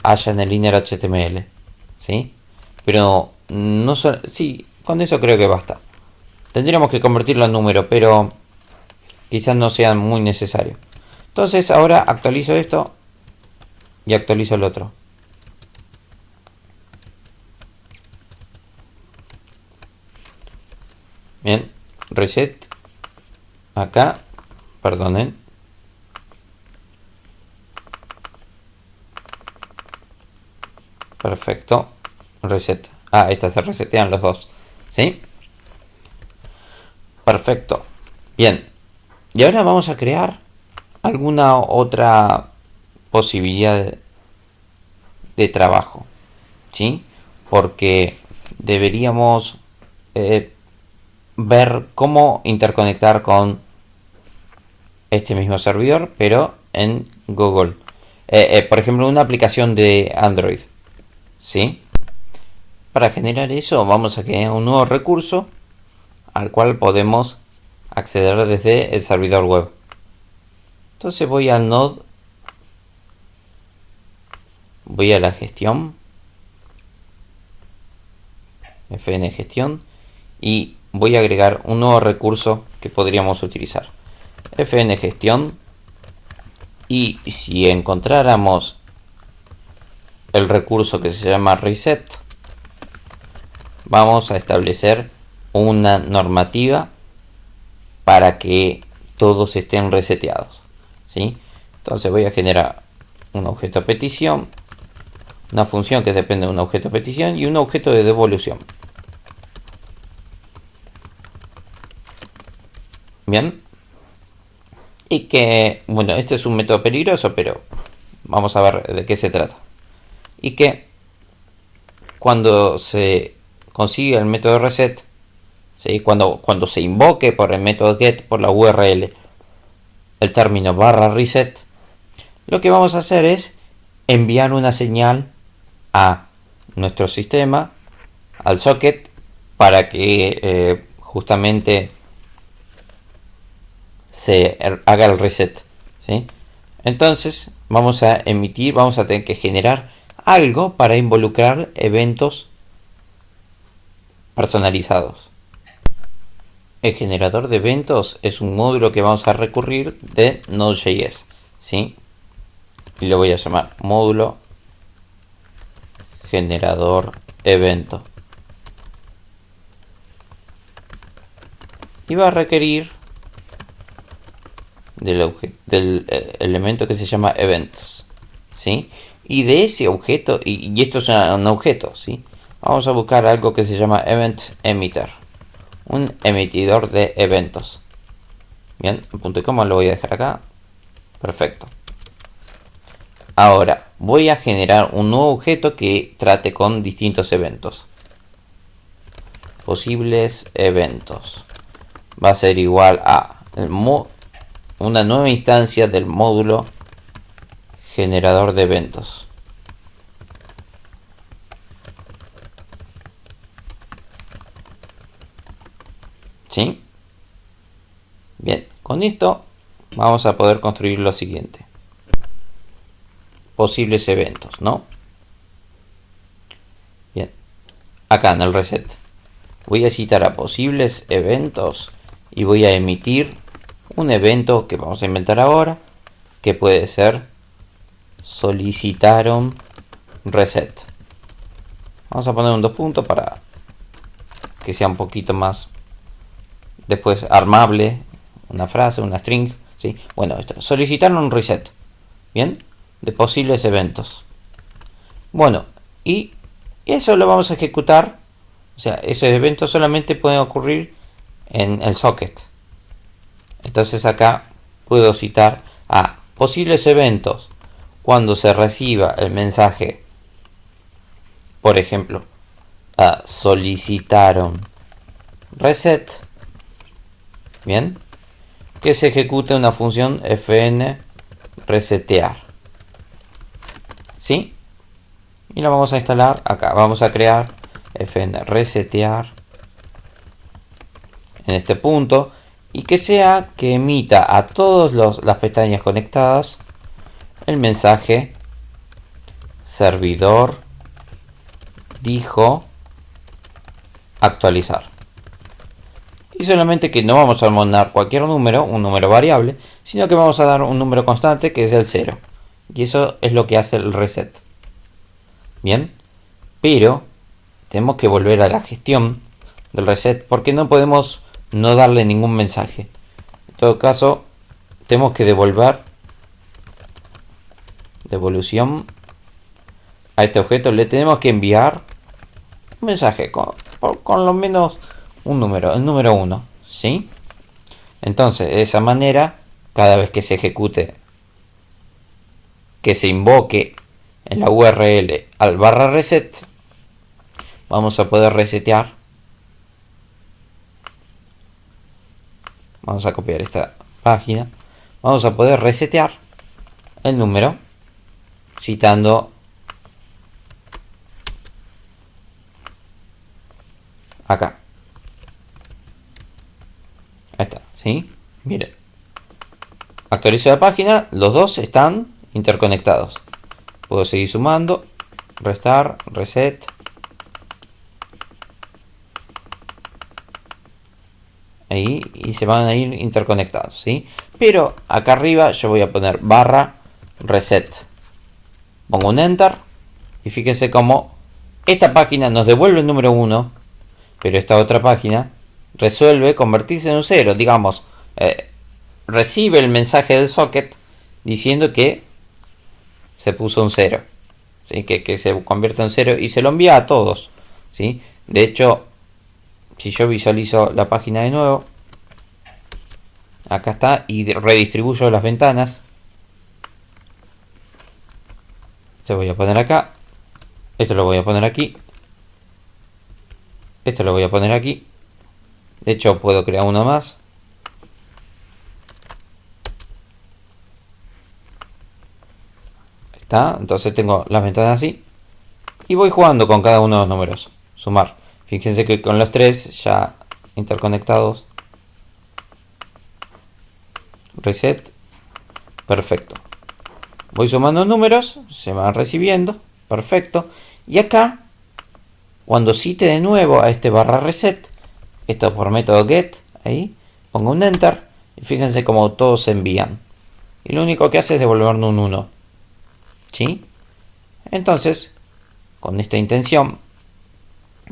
haya en el inner HTML. ¿Sí? Pero no solo... Sí, con eso creo que basta. Tendríamos que convertirlo en número, pero quizás no sea muy necesario. Entonces ahora actualizo esto y actualizo el otro. Bien, reset. Acá, perdonen. Perfecto. Reset. Ah, estas se resetean los dos. ¿Sí? Perfecto. Bien. Y ahora vamos a crear alguna otra posibilidad de trabajo, ¿sí? Porque deberíamos ver cómo interconectar con este mismo servidor, pero en Google. Por ejemplo, una aplicación de Android, ¿sí? Para generar eso vamos a crear un nuevo recurso al cual podemos acceder desde el servidor web. Entonces voy al Node, voy a la gestión, FN gestión, y voy a agregar un nuevo recurso que podríamos utilizar. FN gestión, y si encontráramos el recurso que se llama reset, vamos a establecer una normativa para que todos estén reseteados, ¿sí? Entonces voy a generar un objeto petición, una función que depende de un objeto petición y un objeto de devolución. Bien. Y que, bueno, este es un método peligroso, pero vamos a ver de qué se trata. Y que cuando se consigue el método reset, ¿sí? cuando se invoque por el método get, por la URL, el término /reset, lo que vamos a hacer es enviar una señal a nuestro sistema, al socket, para que justamente se haga el reset, ¿sí? Entonces vamos a emitir, vamos a tener que generar algo para involucrar eventos personalizados. El generador de eventos es un módulo que vamos a recurrir de Node.js, ¿sí? Y lo voy a llamar módulo generador evento. Y va a requerir del elemento que se llama events, ¿sí? Y de ese objeto, y esto es un objeto, ¿sí? Vamos a buscar algo que se llama event emitter, un emitidor de eventos. Bien, punto y coma lo voy a dejar acá. Perfecto. Ahora voy a generar un nuevo objeto que trate con distintos eventos. Posibles eventos. Va a ser igual a una nueva instancia del módulo generador de eventos. ¿Sí? Bien, con esto vamos a poder construir lo siguiente. Posibles eventos, ¿no? Bien, acá en el reset voy a citar a posibles eventos y voy a emitir un evento que vamos a inventar ahora, que puede ser solicitaron reset. Vamos a poner un 2 puntos para que sea un poquito más después armable, una frase, una string, ¿sí? Bueno, esto, solicitaron un reset, bien, de posibles eventos. Bueno, y eso lo vamos a ejecutar, o sea, esos eventos solamente pueden ocurrir en el socket. Entonces acá puedo citar a posibles eventos cuando se reciba el mensaje, por ejemplo, solicitaron reset, bien, que se ejecute una función fn resetear, ¿sí? Y la vamos a instalar acá. Vamos a crear fn resetear en este punto y que sea que emita a todas las pestañas conectadas el mensaje servidor dijo actualizar. Y solamente que no vamos a mandar cualquier número, un número variable, sino que vamos a dar un número constante que es el 0. Y eso es lo que hace el reset. Bien, pero tenemos que volver a la gestión del reset porque no podemos no darle ningún mensaje. En todo caso, tenemos que devolución a este objeto. Le tenemos que enviar un mensaje con lo menos un número, el número 1, ¿sí? Entonces, de esa manera, cada vez que se ejecute, que se invoque en la URL al barra reset, vamos a poder resetear. Vamos a copiar esta página. Vamos a poder resetear el número citando acá. Ahí está, ¿sí? Miren. Actualizo la página, los dos están interconectados. Puedo seguir sumando, restar, reset. Ahí, y se van a ir interconectados, ¿sí? Pero acá arriba yo voy a poner barra reset. Pongo un enter y fíjense cómo esta página nos devuelve el número 1, pero esta otra página resuelve convertirse en un 0. Digamos, recibe el mensaje del socket diciendo que se puso un 0, ¿sí? Que se convierte en 0 y se lo envía a todos, ¿sí? De hecho, si yo visualizo la página de nuevo, acá está, y redistribuyo las ventanas, esto voy a poner acá, esto lo voy a poner aquí, esto lo voy a poner aquí. De hecho, puedo crear uno más. Está, entonces tengo las ventanas así y voy jugando con cada uno de los números. Sumar. Fíjense que con los tres ya interconectados. Reset. Perfecto. Voy sumando números, se van recibiendo. Perfecto. Y acá, cuando cite de nuevo a este barra reset, esto por método get, ahí, pongo un enter y fíjense cómo todos se envían. Y lo único que hace es devolverme un 1. ¿Sí? Entonces, con esta intención,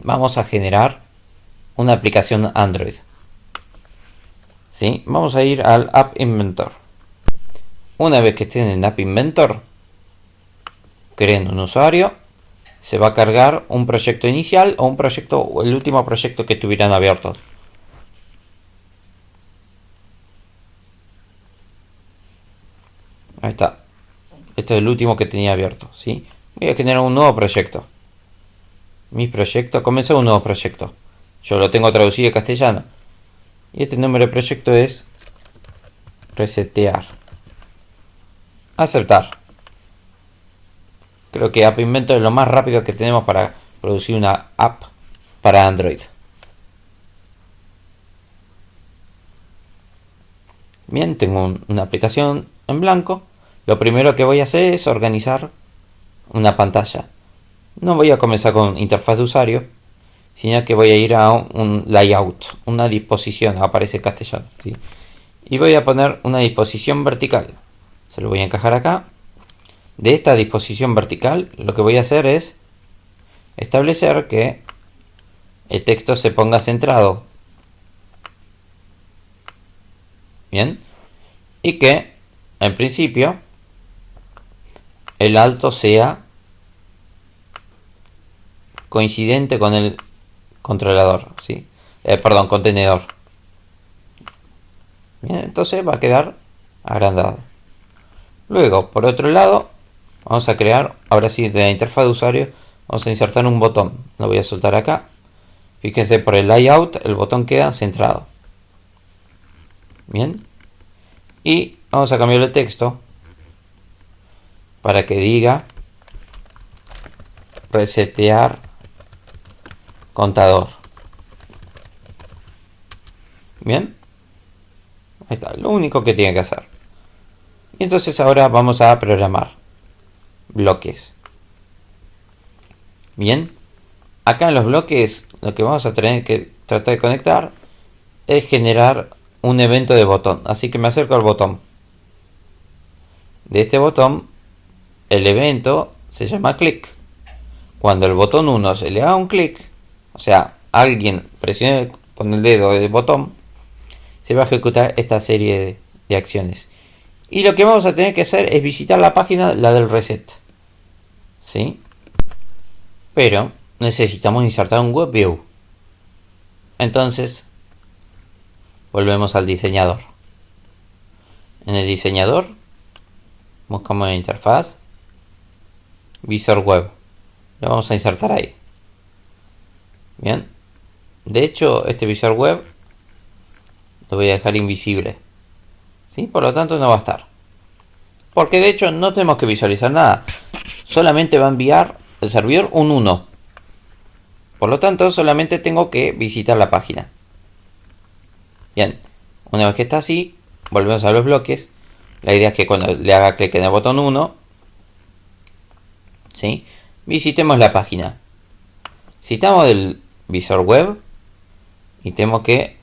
vamos a generar una aplicación Android. ¿Sí? Vamos a ir al App Inventor. Una vez que estén en App Inventor, creen un usuario, se va a cargar un proyecto inicial o un proyecto, o el último proyecto que tuvieran abierto. Ahí está. Este es el último que tenía abierto, ¿sí? Voy a generar un nuevo proyecto. Mi proyecto, comenzó un nuevo proyecto. Yo lo tengo traducido en castellano. Y este nombre de proyecto es resetear. Aceptar. Creo que App Inventor es lo más rápido que tenemos para producir una app para Android. Bien, tengo una aplicación en blanco. Lo primero que voy a hacer es organizar una pantalla. No voy a comenzar con interfaz de usuario, sino que voy a ir a un layout, una disposición, aparece en castellano, ¿sí? Y voy a poner una disposición vertical. Se lo voy a encajar acá. De esta disposición vertical, lo que voy a hacer es establecer que el texto se ponga centrado. Bien. Y que, en principio, el alto sea coincidente con el controlador, ¿sí? Perdón, contenedor. Bien, entonces va a quedar agrandado. Luego, por otro lado, vamos a crear, ahora sí, de la interfaz de usuario, vamos a insertar un botón. Lo voy a soltar acá. Fíjense, por el layout, el botón queda centrado. Bien. Y vamos a cambiar el texto para que diga resetear contador. Bien. Ahí está, lo único que tiene que hacer. Y entonces ahora vamos a programar bloques. Bien. Acá en los bloques lo que vamos a tener que tratar de conectar es generar un evento de botón. Así que me acerco al botón. De este botón, el evento se llama click. Cuando el botón 1 se le haga un clic, o sea, alguien presione con el dedo el botón, se va a ejecutar esta serie de acciones. Y lo que vamos a tener que hacer es visitar la página, la del reset. ¿Sí? Pero necesitamos insertar un web view. Entonces, volvemos al diseñador. En el diseñador, buscamos la interfaz. visor web. Lo vamos a insertar ahí. Bien. De hecho, este visor web lo voy a dejar invisible. ¿Sí? Por lo tanto, no va a estar. Porque de hecho no tenemos que visualizar nada. Solamente va a enviar el servidor un 1. Por lo tanto, solamente tengo que visitar la página. Bien. Una vez que está así, volvemos a los bloques. La idea es que cuando le haga clic en el botón 1, ¿sí?, visitemos la página. Citamos el visor web y tenemos que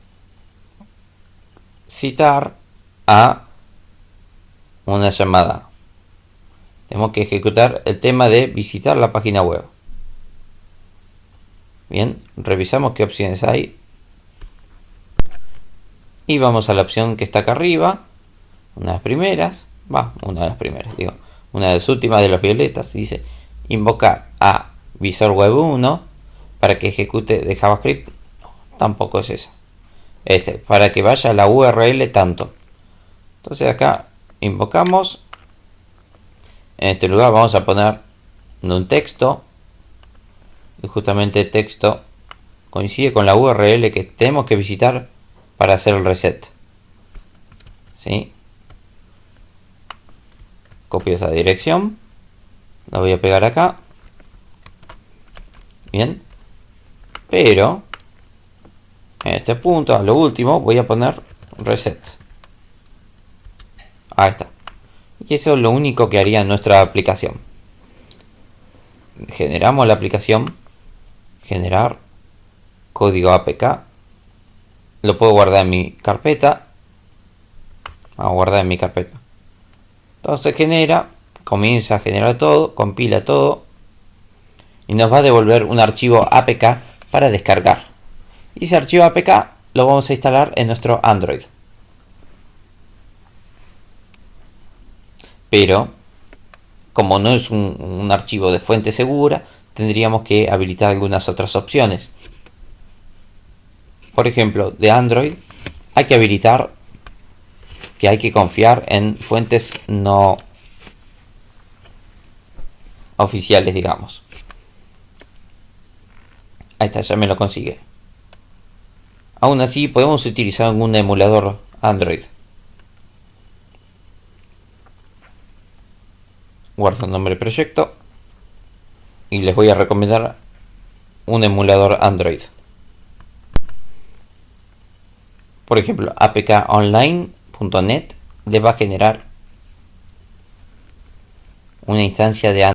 citar a una llamada. Tenemos que ejecutar el tema de visitar la página web. Bien, revisamos qué opciones hay. Y vamos a la opción que está acá arriba. Una de las primeras. Una de las primeras, digo. Una de las últimas de los violetas. Dice invocar a visor web 1 para que ejecute de JavaScript. No, tampoco es eso. Para que vaya a la URL tanto. Entonces acá invocamos. En este lugar vamos a poner un texto. Y justamente el texto coincide con la URL que tenemos que visitar para hacer el reset. ¿Sí? Copio esa dirección. La voy a pegar acá. Bien. Pero en este punto, a lo último, voy a poner reset. Ahí está. Y eso es lo único que haría nuestra aplicación. Generamos la aplicación. Generar código APK. Lo puedo guardar en mi carpeta. Vamos a guardar en mi carpeta. Entonces comienza a generar todo, compila todo. Y nos va a devolver un archivo APK para descargar. Y ese archivo APK lo vamos a instalar en nuestro Android. Pero, como no es un archivo de fuente segura, tendríamos que habilitar algunas otras opciones. Por ejemplo, de Android hay que habilitar que hay que confiar en fuentes no oficiales, digamos. Ahí está, ya me lo consigue. Aún así, podemos utilizar algún emulador Android. Guardo el nombre del proyecto. Y les voy a recomendar un emulador Android. Por ejemplo, apkonline.net les va a generar una instancia de Android.